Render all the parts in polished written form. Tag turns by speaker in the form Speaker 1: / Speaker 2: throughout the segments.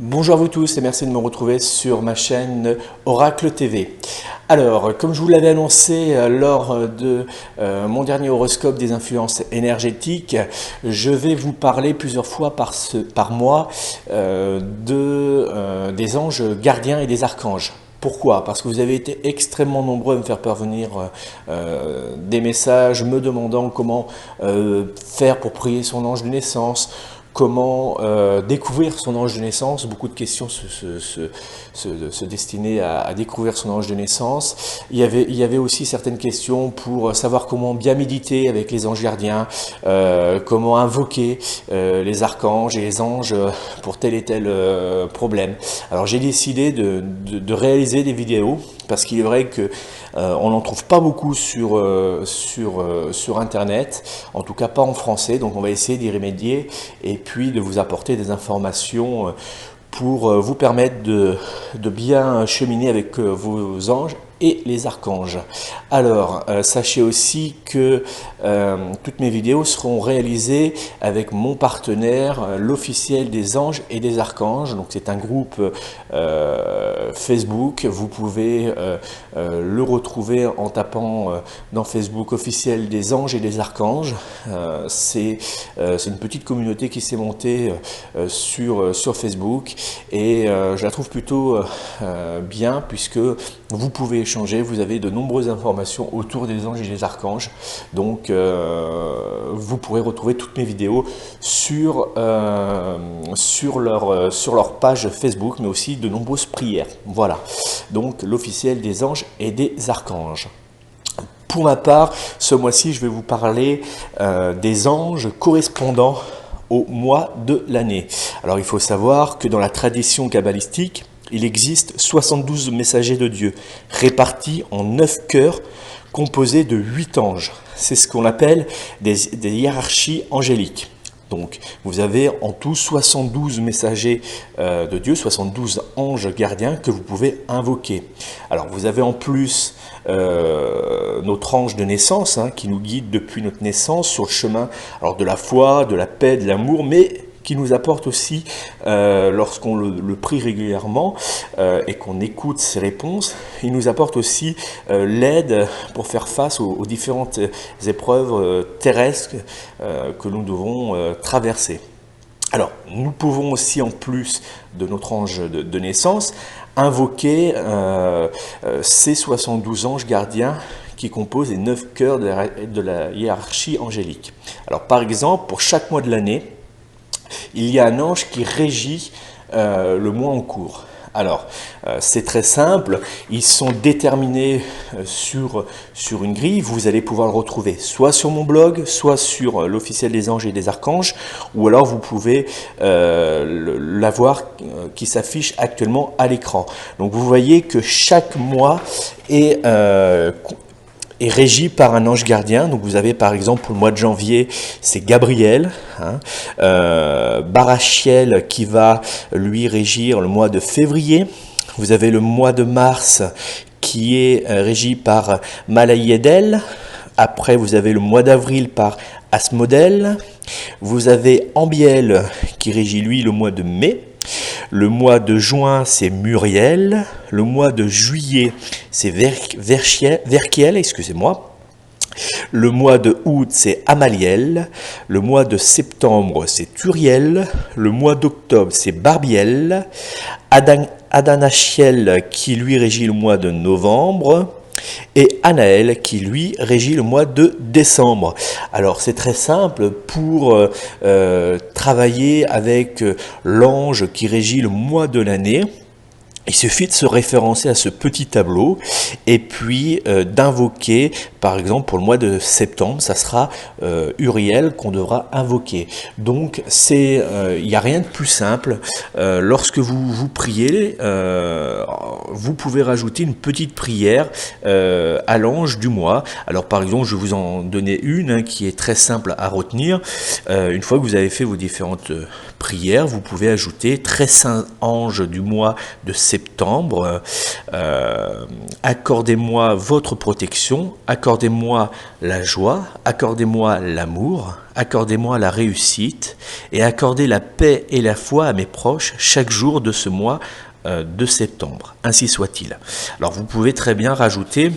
Speaker 1: Bonjour à vous tous et merci de me retrouver sur ma chaîne Oracle TV. Alors, comme je vous l'avais annoncé lors de mon dernier horoscope des influences énergétiques, je vais vous parler plusieurs fois par mois des anges gardiens et des archanges. Pourquoi? Parce que vous avez été extrêmement nombreux à me faire parvenir des messages me demandant comment faire pour prier son ange de naissance, comment découvrir son ange de naissance. Beaucoup de questions se destinaient à découvrir son ange de naissance. Il y avait aussi certaines questions pour savoir comment bien méditer avec les anges gardiens, comment invoquer les archanges et les anges pour tel et tel problème. Alors j'ai décidé de réaliser des vidéos parce qu'il est vrai que on n'en trouve pas beaucoup sur internet, en tout cas pas en français, donc on va essayer d'y remédier et puis de vous apporter des informations pour vous permettre de bien cheminer avec vos anges et les archanges. Alors, sachez aussi que toutes mes vidéos seront réalisées avec mon partenaire, l'officiel des anges et des archanges. Donc c'est un groupe Facebook. Vous pouvez le retrouver en tapant dans Facebook officiel des anges et des archanges. C'est une petite communauté qui s'est montée sur Facebook et je la trouve plutôt bien puisque vous pouvez échanger, vous avez de nombreuses informations autour des anges et des archanges. Donc vous pourrez retrouver toutes mes vidéos sur leur page Facebook, mais aussi de nombreuses prières. Voilà, donc l'officiel des anges et des archanges. Pour ma part, ce mois-ci, je vais vous parler des anges correspondant au mois de l'année. Alors il faut savoir que dans la tradition kabbalistique, il existe 72 messagers de Dieu, répartis en 9 chœurs, composés de 8 anges. C'est ce qu'on appelle des hiérarchies angéliques. Donc, vous avez en tout 72 messagers de Dieu, 72 anges gardiens que vous pouvez invoquer. Alors, vous avez en plus notre ange de naissance, qui nous guide depuis notre naissance sur le chemin de la foi, de la paix, de l'amour, mais qui nous apporte aussi, lorsqu'on le prie régulièrement et qu'on écoute ses réponses, il nous apporte aussi l'aide pour faire face aux différentes épreuves terrestres que nous devons traverser. Alors, nous pouvons aussi, en plus de notre ange de naissance, invoquer ces 72 anges gardiens qui composent les 9 chœurs de la hiérarchie angélique. Alors, par exemple, pour chaque mois de l'année, il y a un ange qui régit le mois en cours. Alors, c'est très simple, ils sont déterminés sur une grille, vous allez pouvoir le retrouver soit sur mon blog, soit sur l'officiel des anges et des archanges, ou alors vous pouvez l'avoir qui s'affiche actuellement à l'écran. Donc vous voyez que chaque mois est régi par un ange gardien. Donc vous avez par exemple pour le mois de janvier, c'est Gabriel, Barachiel qui va lui régir le mois de février. Vous avez le mois de mars qui est régi par Malayedel. Après vous avez le mois d'avril par Asmodel. Vous avez Ambiel qui régit lui le mois de mai. Le mois de juin, c'est Muriel. Le mois de juillet, c'est Verkiel, excusez-moi. Le mois de août, c'est Amaliel. Le mois de septembre, c'est Turiel. Le mois d'octobre, c'est Barbiel. Adanachiel qui lui régit le mois de novembre. Et Anaël qui lui régit le mois de décembre. Alors c'est très simple pour travailler avec l'ange qui régit le mois de l'année. Il suffit de se référencer à ce petit tableau et puis d'invoquer, par exemple pour le mois de septembre, ça sera Uriel qu'on devra invoquer. Donc il n'y a rien de plus simple. Lorsque vous priez, vous pouvez rajouter une petite prière à l'ange du mois. Alors par exemple, je vais vous en donner une qui est très simple à retenir. Une fois que vous avez fait vos différentes prières, vous pouvez ajouter très saint ange du mois de septembre septembre. Accordez-moi votre protection, accordez-moi la joie, accordez-moi l'amour, accordez-moi la réussite et accordez la paix et la foi à mes proches chaque jour de ce mois de septembre. Ainsi soit-il. Alors vous pouvez très bien rajouter,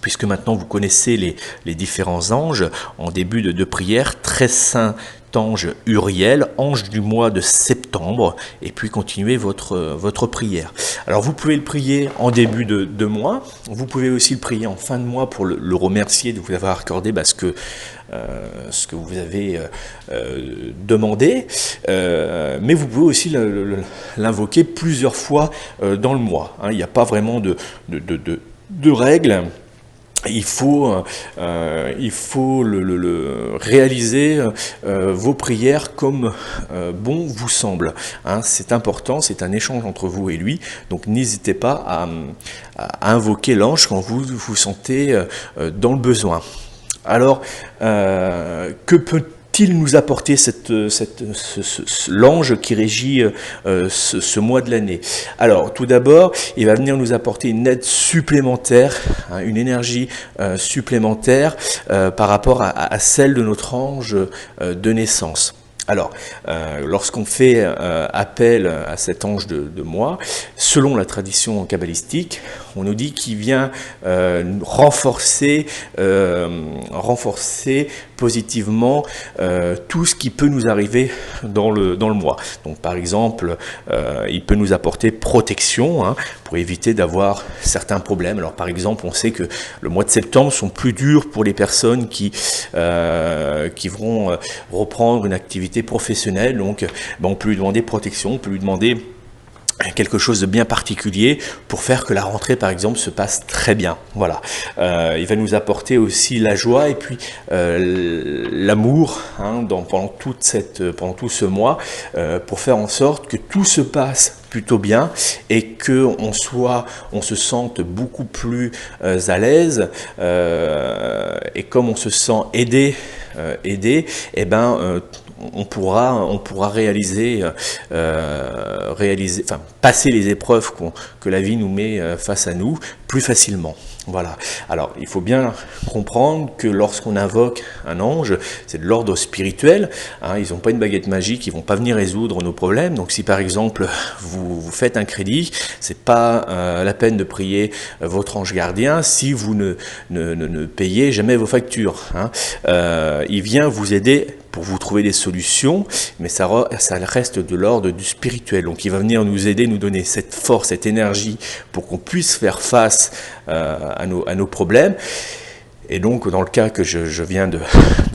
Speaker 1: puisque maintenant vous connaissez les différents anges, en début de prière, très saint ange Uriel, ange du mois de septembre, et puis continuez votre prière. Alors vous pouvez le prier en début de mois, vous pouvez aussi le prier en fin de mois pour le remercier de vous avoir accordé ce que vous avez demandé, mais vous pouvez aussi l'invoquer plusieurs fois dans le mois. Il n'y a pas vraiment de règles. Il faut réaliser vos prières comme bon vous semble. C'est important, c'est un échange entre vous et lui. Donc n'hésitez pas à invoquer l'ange quand vous vous sentez dans le besoin. Alors, que peut-il nous apporter l'ange qui régit ce mois de l'année? Alors, tout d'abord, il va venir nous apporter une aide supplémentaire, une énergie supplémentaire par rapport à celle de notre ange de naissance. Alors, lorsqu'on fait appel à cet ange de mois, selon la tradition kabbalistique, on nous dit qu'il vient renforcer positivement tout ce qui peut nous arriver dans le mois. Donc par exemple, il peut nous apporter protection pour éviter d'avoir certains problèmes. Alors par exemple, on sait que le mois de septembre sont plus durs pour les personnes qui vont reprendre une activité professionnelle. Donc on peut lui demander protection, on peut lui demander quelque chose de bien particulier pour faire que la rentrée par exemple se passe très bien. Voilà. Il va nous apporter aussi la joie et puis l'amour pendant tout ce mois pour faire en sorte que tout se passe plutôt bien et que on se sente beaucoup plus à l'aise et comme on se sent aidé, on pourra passer les épreuves que la vie nous met face à nous plus facilement. Voilà. Alors, il faut bien comprendre que lorsqu'on invoque un ange, c'est de l'ordre spirituel. Ils n'ont pas une baguette magique, ils vont pas venir résoudre nos problèmes. Donc, si par exemple vous faites un crédit, c'est pas la peine de prier votre ange gardien si vous ne payez jamais vos factures. Il vient vous aider pour vous trouver des solutions, mais ça reste de l'ordre du spirituel. Donc il va venir nous aider, nous donner cette force, cette énergie pour qu'on puisse faire face à nos problèmes. Et donc dans le cas que je viens de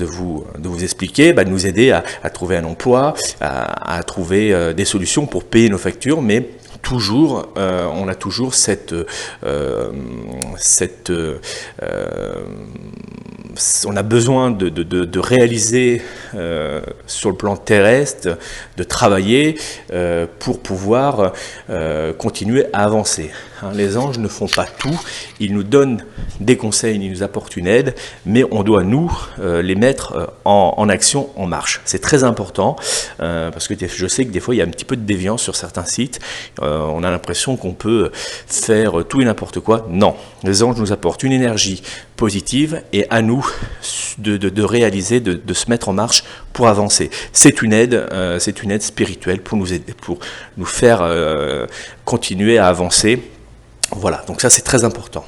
Speaker 1: vous expliquer, nous aider à trouver un emploi, à trouver des solutions pour payer nos factures, mais toujours, on a toujours on a besoin de réaliser sur le plan terrestre, de travailler pour pouvoir continuer à avancer. Les anges ne font pas tout, ils nous donnent des conseils, ils nous apportent une aide, mais on doit nous les mettre en action, en marche. C'est très important parce que je sais que des fois il y a un petit peu de déviance sur certains sites, on a l'impression qu'on peut faire tout et n'importe quoi. Non, les anges nous apportent une énergie positive et à nous de réaliser, de se mettre en marche pour avancer. C'est une aide spirituelle pour nous aider, pour nous faire continuer à avancer. Voilà, donc ça c'est très important.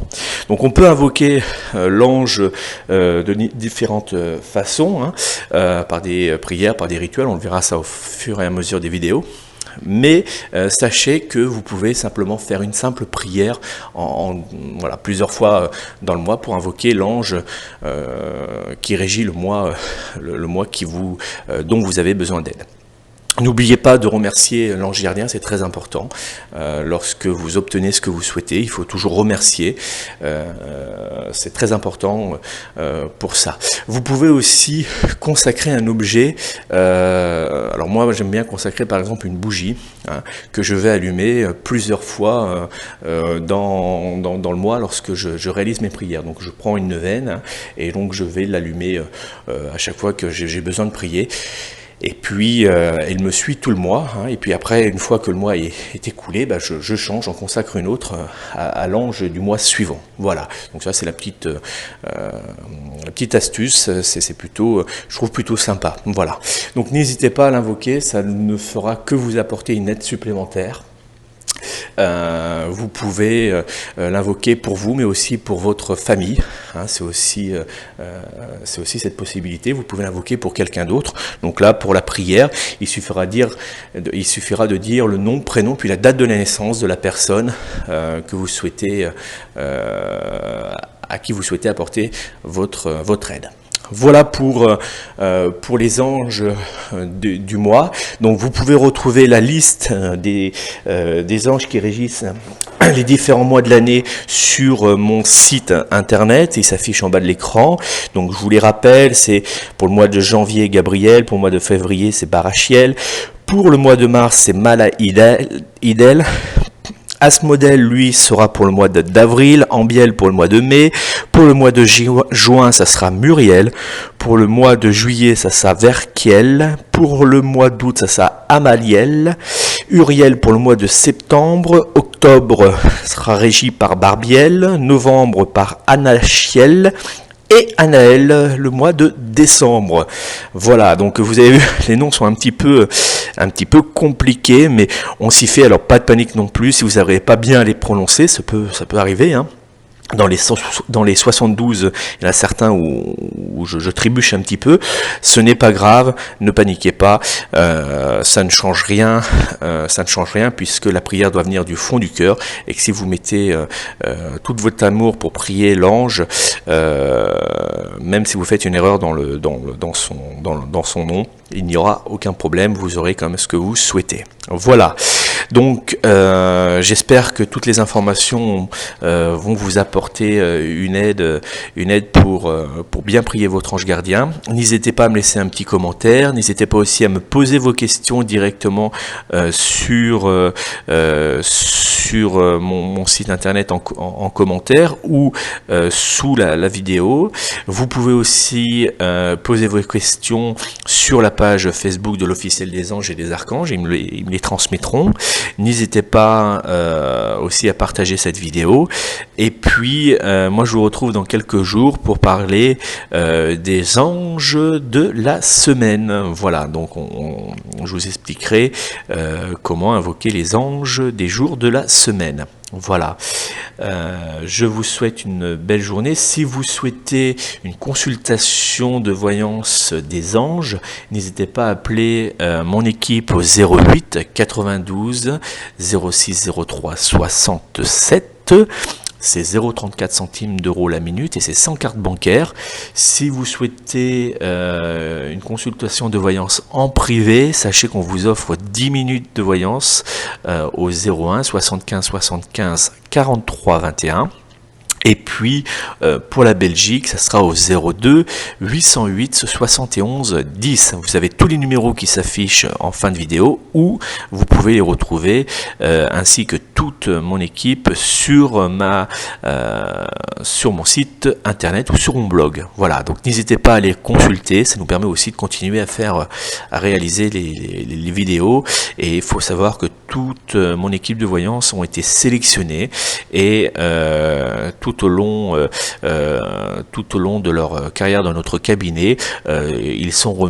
Speaker 1: Donc on peut invoquer l'ange de différentes façons, par des prières, par des rituels, on le verra ça au fur et à mesure des vidéos. Mais sachez que vous pouvez simplement faire une simple prière plusieurs fois dans le mois pour invoquer l'ange qui régit le mois dont vous avez besoin d'aide. N'oubliez pas de remercier l'ange gardien, c'est très important. Lorsque vous obtenez ce que vous souhaitez, il faut toujours remercier. C'est très important pour ça. Vous pouvez aussi consacrer un objet. Alors moi, j'aime bien consacrer par exemple une bougie que je vais allumer plusieurs fois dans le mois lorsque je réalise mes prières. Donc je prends une neuvaine et donc je vais l'allumer à chaque fois que j'ai besoin de prier. Et puis, elle me suit tout le mois. Hein, et puis après, une fois que le mois est écoulé, bah, je change, j'en consacre une autre à l'ange du mois suivant. Voilà. Donc ça, c'est la petite astuce. C'est plutôt, je trouve plutôt sympa. Voilà. Donc n'hésitez pas à l'invoquer. Ça ne fera que vous apporter une aide supplémentaire. Vous pouvez l'invoquer pour vous, mais aussi pour votre famille. Hein, c'est aussi cette possibilité. Vous pouvez l'invoquer pour quelqu'un d'autre. Donc là, pour la prière, il suffira de dire le nom, prénom, puis la date de la naissance de la personne que vous souhaitez, à qui vous souhaitez apporter votre aide. Voilà pour les anges du mois. Donc vous pouvez retrouver la liste des anges qui régissent les différents mois de l'année sur mon site internet. Il s'affiche en bas de l'écran. Donc je vous les rappelle, c'est pour le mois de janvier Gabriel, pour le mois de février c'est Barachiel, pour le mois de mars c'est Malaïdel. Asmodèle, lui, sera pour le mois d'avril, Ambiel pour le mois de mai, pour le mois de juin, ça sera Muriel, pour le mois de juillet, ça sera Verkiel, pour le mois d'août, ça sera Amaliel, Uriel pour le mois de septembre, octobre sera régi par Barbiel, novembre par Anachiel, et Anaël le mois de décembre. Voilà, donc vous avez vu, les noms sont un petit peu compliqués, mais on s'y fait. Alors pas de panique non plus, si vous n'arrivez pas bien à les prononcer, ça peut arriver, hein. Dans les 72, il y en a certains où je trébuche un petit peu. Ce n'est pas grave, ne paniquez pas, ça ne change rien, puisque la prière doit venir du fond du cœur, et que si vous mettez tout votre amour pour prier l'ange, même si vous faites une erreur dans son nom, il n'y aura aucun problème, vous aurez quand même ce que vous souhaitez. Voilà. Donc j'espère que toutes les informations vont vous apporter une aide pour bien prier votre ange gardien. N'hésitez pas à me laisser un petit commentaire, n'hésitez pas aussi à me poser vos questions directement sur mon site internet en commentaire ou sous la vidéo. Vous pouvez aussi poser vos questions sur la page Facebook de l'officiel des anges et des archanges, ils me les transmettront. N'hésitez pas aussi à partager cette vidéo. Et puis, moi je vous retrouve dans quelques jours pour parler des anges de la semaine. Voilà, donc je vous expliquerai comment invoquer les anges des jours de la semaine. Voilà, je vous souhaite une belle journée. Si vous souhaitez une consultation de voyance des anges, n'hésitez pas à appeler mon équipe au 08 92 06 03 67. C'est 0,34 centimes d'euros la minute et c'est sans carte bancaire. Si vous souhaitez une consultation de voyance en privé, sachez qu'on vous offre 10 minutes de voyance au 01 75 75 43 21. Et puis, pour la Belgique, ça sera au 02 808 71 10. Vous avez tous les numéros qui s'affichent en fin de vidéo ou vous pouvez les retrouver, ainsi que toute mon équipe sur mon site internet ou sur mon blog. Voilà, donc n'hésitez pas à les consulter, ça nous permet aussi de continuer à réaliser les vidéos. Et il faut savoir que toute mon équipe de voyance ont été sélectionnées et tout au long de leur carrière dans notre cabinet, ils sont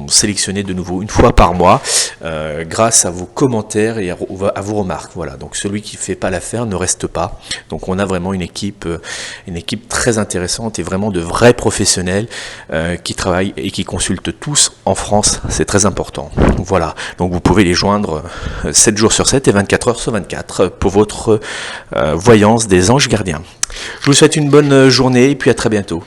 Speaker 1: sélectionnés de nouveau une fois par mois grâce à vos commentaires et à vos remarques. Voilà, donc celui qui ne fait pas l'affaire ne reste pas. Donc on a vraiment une équipe très intéressante et vraiment de vrais professionnels qui travaillent et qui consultent tous en France. C'est très important. Voilà, donc vous pouvez les joindre 7 jours sur 7 et 24 heures sur 24 pour votre voyance des anges gardiens. Je vous souhaite une bonne journée et puis à très bientôt.